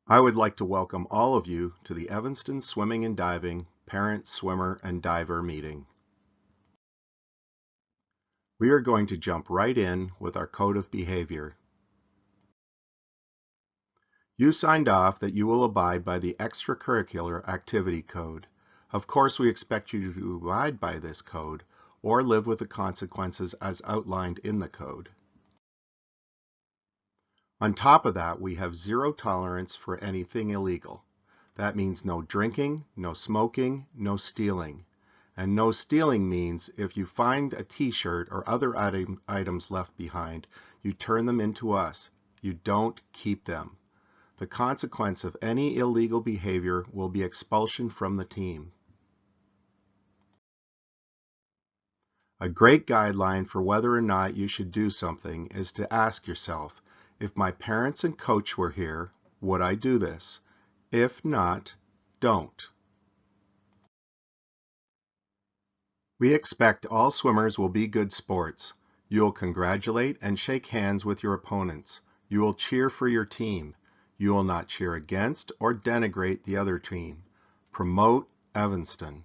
I would like to welcome all of you to the Evanston Swimming and Diving Parent, Swimmer, and Diver meeting. We are going to jump right in with our code of behavior. You signed off that you will abide by the extracurricular activity code. Of course, we expect you to abide by this code or live with the consequences as outlined in the code. On top of that, we have zero tolerance for anything illegal. That means no drinking, no smoking, no stealing. And no stealing means if you find a t-shirt or other items left behind, you turn them into us. You don't keep them. The consequence of any illegal behavior will be expulsion from the team. A great guideline for whether or not you should do something is to ask yourself, if my parents and coach were here, would I do this? If not, don't. We expect all swimmers will be good sports. You will congratulate and shake hands with your opponents. You will cheer for your team. You will not cheer against or denigrate the other team. Promote Evanston.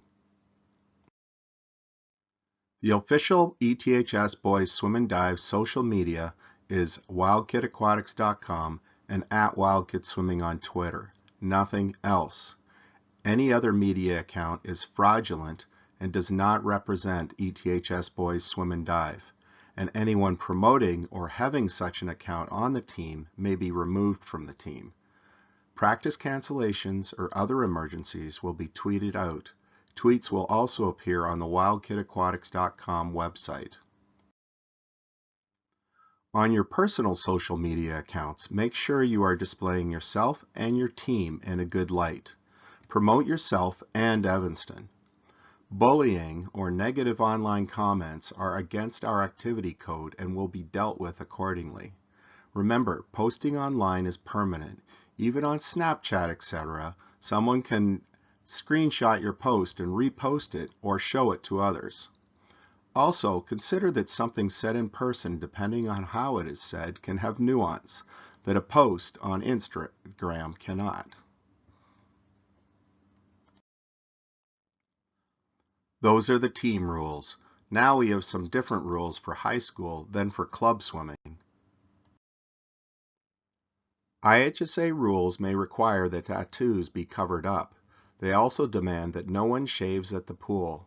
The official ETHS Boys Swim and Dive social media is wildkidaquatics.com and @wildkidswimming on Twitter. Nothing else. Any other media account is fraudulent and does not represent ETHS Boys Swim and Dive, and anyone promoting or having such an account on the team may be removed from the team. Practice cancellations or other emergencies will be tweeted out. Tweets will also appear on the wildkidaquatics.com website. On your personal social media accounts, make sure you are displaying yourself and your team in a good light. Promote yourself and Evanston. Bullying or negative online comments are against our activity code and will be dealt with accordingly. Remember, posting online is permanent. Even on Snapchat, etc., someone can screenshot your post and repost it or show it to others. Also, consider that something said in person, depending on how it is said, can have nuance that a post on Instagram cannot. Those are the team rules. Now we have some different rules for high school than for club swimming. IHSA rules may require that tattoos be covered up. They also demand that no one shaves at the pool.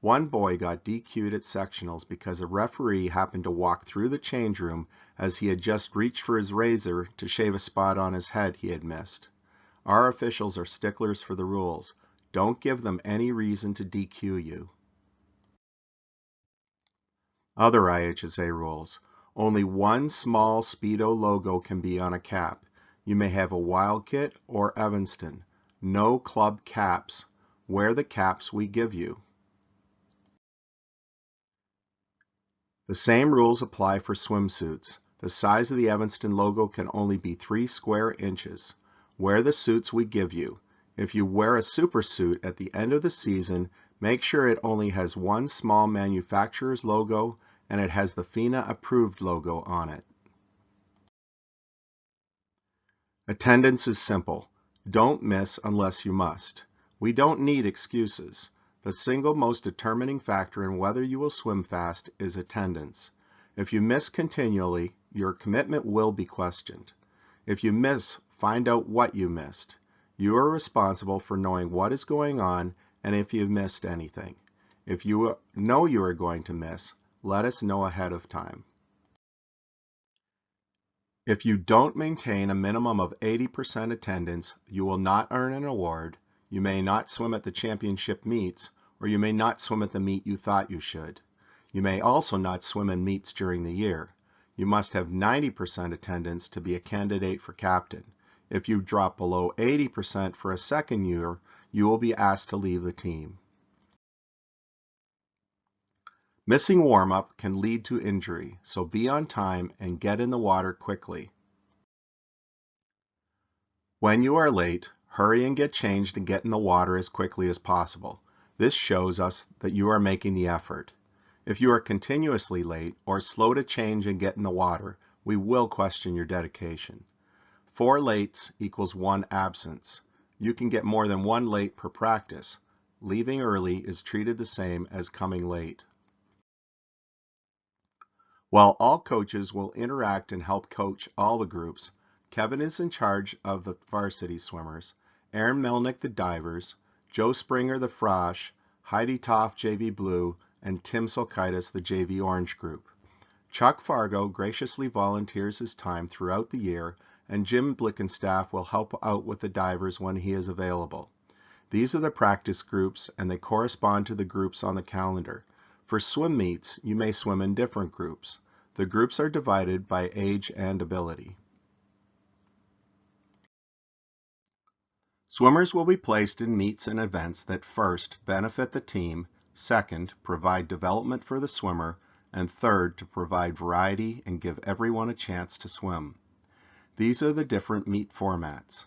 One boy got DQ'd at sectionals because a referee happened to walk through the change room as he had just reached for his razor to shave a spot on his head he had missed. Our officials are sticklers for the rules. Don't give them any reason to DQ you. Other IHSA rules. Only one small Speedo logo can be on a cap. You may have a Wildkit or Evanston. No club caps. Wear the caps we give you. The same rules apply for swimsuits. The size of the Evanston logo can only be 3 square inches. Wear the suits we give you. If you wear a super suit at the end of the season, make sure it only has one small manufacturer's logo and it has the FINA approved logo on it. Attendance is simple. Don't miss unless you must. We don't need excuses. The single most determining factor in whether you will swim fast is attendance. If you miss continually, your commitment will be questioned. If you miss, find out what you missed. You are responsible for knowing what is going on and if you've missed anything. If you know you are going to miss, let us know ahead of time. If you don't maintain a minimum of 80% attendance, you will not earn an award, you may not swim at the championship meets, or you may not swim at the meet you thought you should. You may also not swim in meets during the year. You must have 90% attendance to be a candidate for captain. If you drop below 80% for a second year, you will be asked to leave the team. Missing warm-up can lead to injury, so be on time and get in the water quickly. When you are late, hurry and get changed and get in the water as quickly as possible. This shows us that you are making the effort. If you are continuously late or slow to change and get in the water, we will question your dedication. 4 lates equals 1 absence. You can get more than 1 late per practice. Leaving early is treated the same as coming late. While all coaches will interact and help coach all the groups, Kevin is in charge of the varsity swimmers, Aaron Melnick the divers, Joe Springer the frosh, Heidi Toff JV Blue, and Tim Solkaitis the JV Orange group. Chuck Fargo graciously volunteers his time throughout the year, and Jim Blickenstaff will help out with the divers when he is available. These are the practice groups, and they correspond to the groups on the calendar. For swim meets, you may swim in different groups. The groups are divided by age and ability. Swimmers will be placed in meets and events that first benefit the team, second provide development for the swimmer, and third to provide variety and give everyone a chance to swim. These are the different meet formats.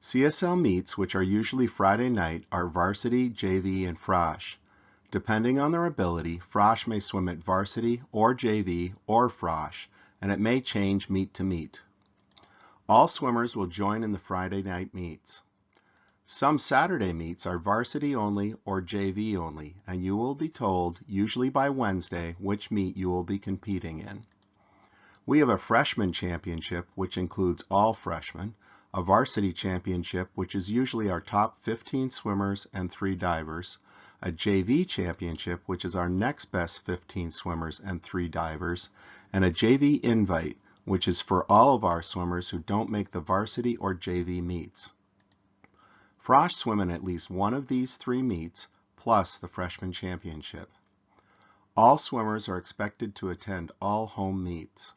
CSL meets, which are usually Friday night, are varsity, JV, and frosh. Depending on their ability, frosh may swim at varsity or JV or frosh, and it may change meet to meet. All swimmers will join in the Friday night meets. Some Saturday meets are varsity only or JV only, and you will be told, usually by Wednesday, which meet you will be competing in. We have a freshman championship, which includes all freshmen, a varsity championship, which is usually our top 15 swimmers and 3 divers, a JV championship, which is our next best 15 swimmers and 3 divers, and a JV invite, which is for all of our swimmers who don't make the varsity or JV meets. Frosh swim in at least one of these 3 meets, plus the freshman championship. All swimmers are expected to attend all home meets.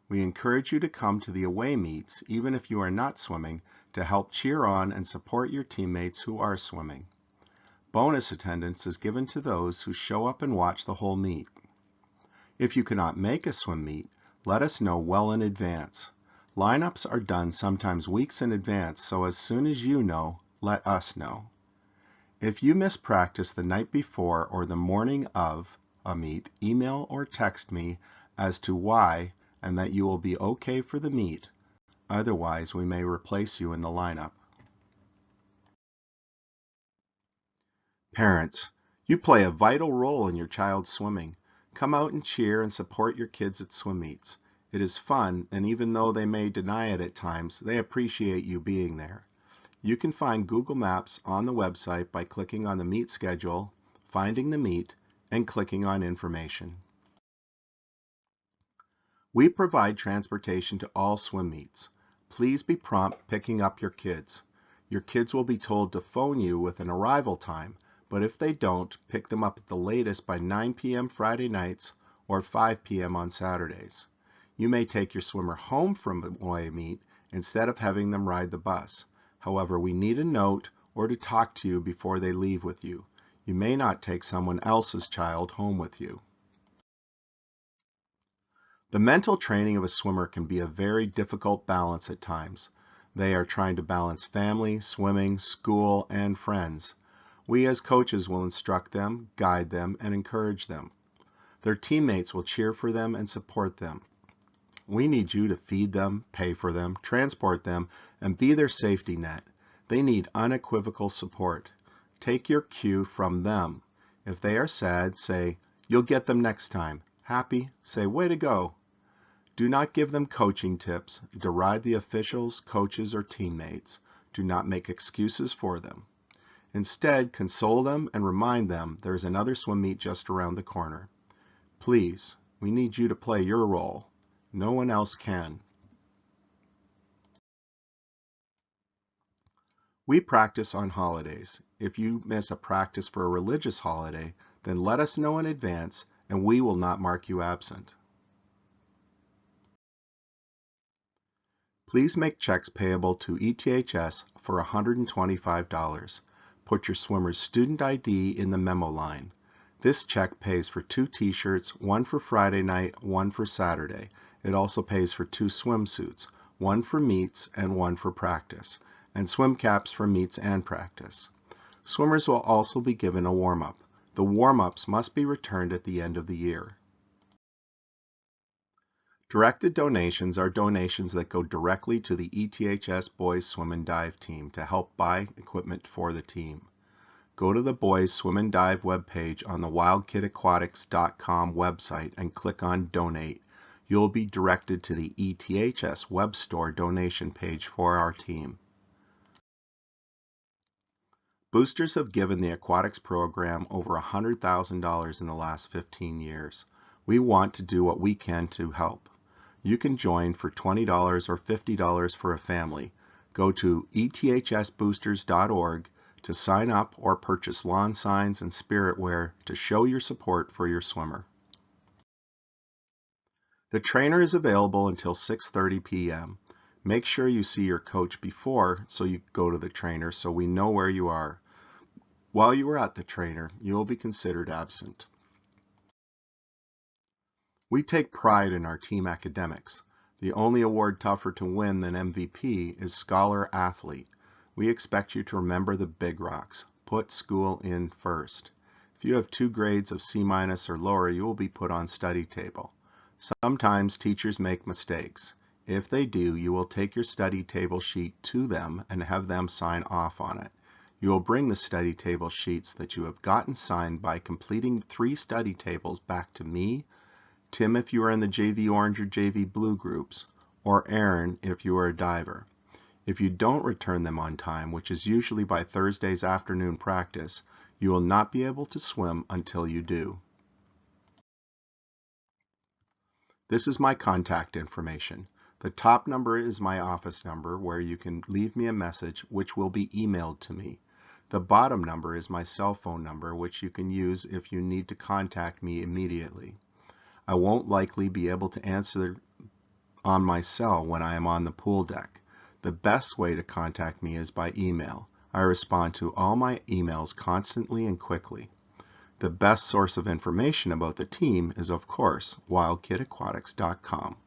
We encourage you to come to the away meets, even if you are not swimming, to help cheer on and support your teammates who are swimming. Bonus attendance is given to those who show up and watch the whole meet. If you cannot make a swim meet, let us know well in advance. Lineups are done sometimes weeks in advance, so as soon as you know, let us know. If you miss practice the night before or the morning of a meet, email or text me as to why and that you will be okay for the meet. Otherwise, we may replace you in the lineup. Parents, you play a vital role in your child's swimming. Come out and cheer and support your kids at swim meets. It is fun, and even though they may deny it at times, they appreciate you being there. You can find Google Maps on the website by clicking on the meet schedule, finding the meet, and clicking on information. We provide transportation to all swim meets. Please be prompt picking up your kids. Your kids will be told to phone you with an arrival time, but if they don't, pick them up at the latest by 9 p.m. Friday nights or 5 p.m. on Saturdays. You may take your swimmer home from the away meet instead of having them ride the bus. However, we need a note or to talk to you before they leave with you. You may not take someone else's child home with you. The mental training of a swimmer can be a very difficult balance at times. They are trying to balance family, swimming, school, and friends. We as coaches will instruct them, guide them, and encourage them. Their teammates will cheer for them and support them. We need you to feed them, pay for them, transport them, and be their safety net. They need unequivocal support. Take your cue from them. If they are sad, say, "You'll get them next time." Happy, say, "Way to go." Do not give them coaching tips, deride the officials, coaches, or teammates. Do not make excuses for them. Instead, console them and remind them there is another swim meet just around the corner. Please, we need you to play your role. No one else can. We practice on holidays. If you miss a practice for a religious holiday, then let us know in advance and we will not mark you absent. Please make checks payable to ETHS for $125. Put your swimmer's student ID in the memo line. This check pays for 2 t-shirts, one for Friday night, one for Saturday. It also pays for 2 swimsuits, one for meets and one for practice, and swim caps for meets and practice. Swimmers will also be given a warm-up. The warm-ups must be returned at the end of the year. Directed donations are donations that go directly to the ETHS Boys Swim and Dive team to help buy equipment for the team. Go to the Boys Swim and Dive webpage on the wildkidaquatics.com website and click on Donate. You'll be directed to the ETHS web store donation page for our team. Boosters have given the aquatics program over $100,000 in the last 15 years. We want to do what we can to help. You can join for $20 or $50 for a family. Go to ethsboosters.org to sign up or purchase lawn signs and spiritware to show your support for your swimmer. The trainer is available until 6:30 p.m. Make sure you see your coach before so you go to the trainer so we know where you are. While you are at the trainer, you will be considered absent. We take pride in our team academics. The only award tougher to win than MVP is Scholar Athlete. We expect you to remember the big rocks. Put school in first. If you have 2 grades of C- or lower, you will be put on study table. Sometimes teachers make mistakes. If they do, you will take your study table sheet to them and have them sign off on it. You will bring the study table sheets that you have gotten signed by completing 3 study tables back to me, Tim if you are in the JV Orange or JV Blue groups, or Aaron if you are a diver. If you don't return them on time, which is usually by Thursday's afternoon practice, you will not be able to swim until you do. This is my contact information. The top number is my office number where you can leave me a message which will be emailed to me. The bottom number is my cell phone number which you can use if you need to contact me immediately. I won't likely be able to answer on my cell when I am on the pool deck. The best way to contact me is by email. I respond to all my emails constantly and quickly. The best source of information about the team is, of course, wildkidaquatics.com.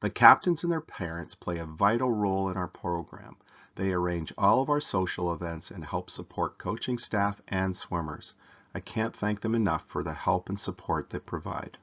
The captains and their parents play a vital role in our program. They arrange all of our social events and help support coaching staff and swimmers. I can't thank them enough for the help and support they provide.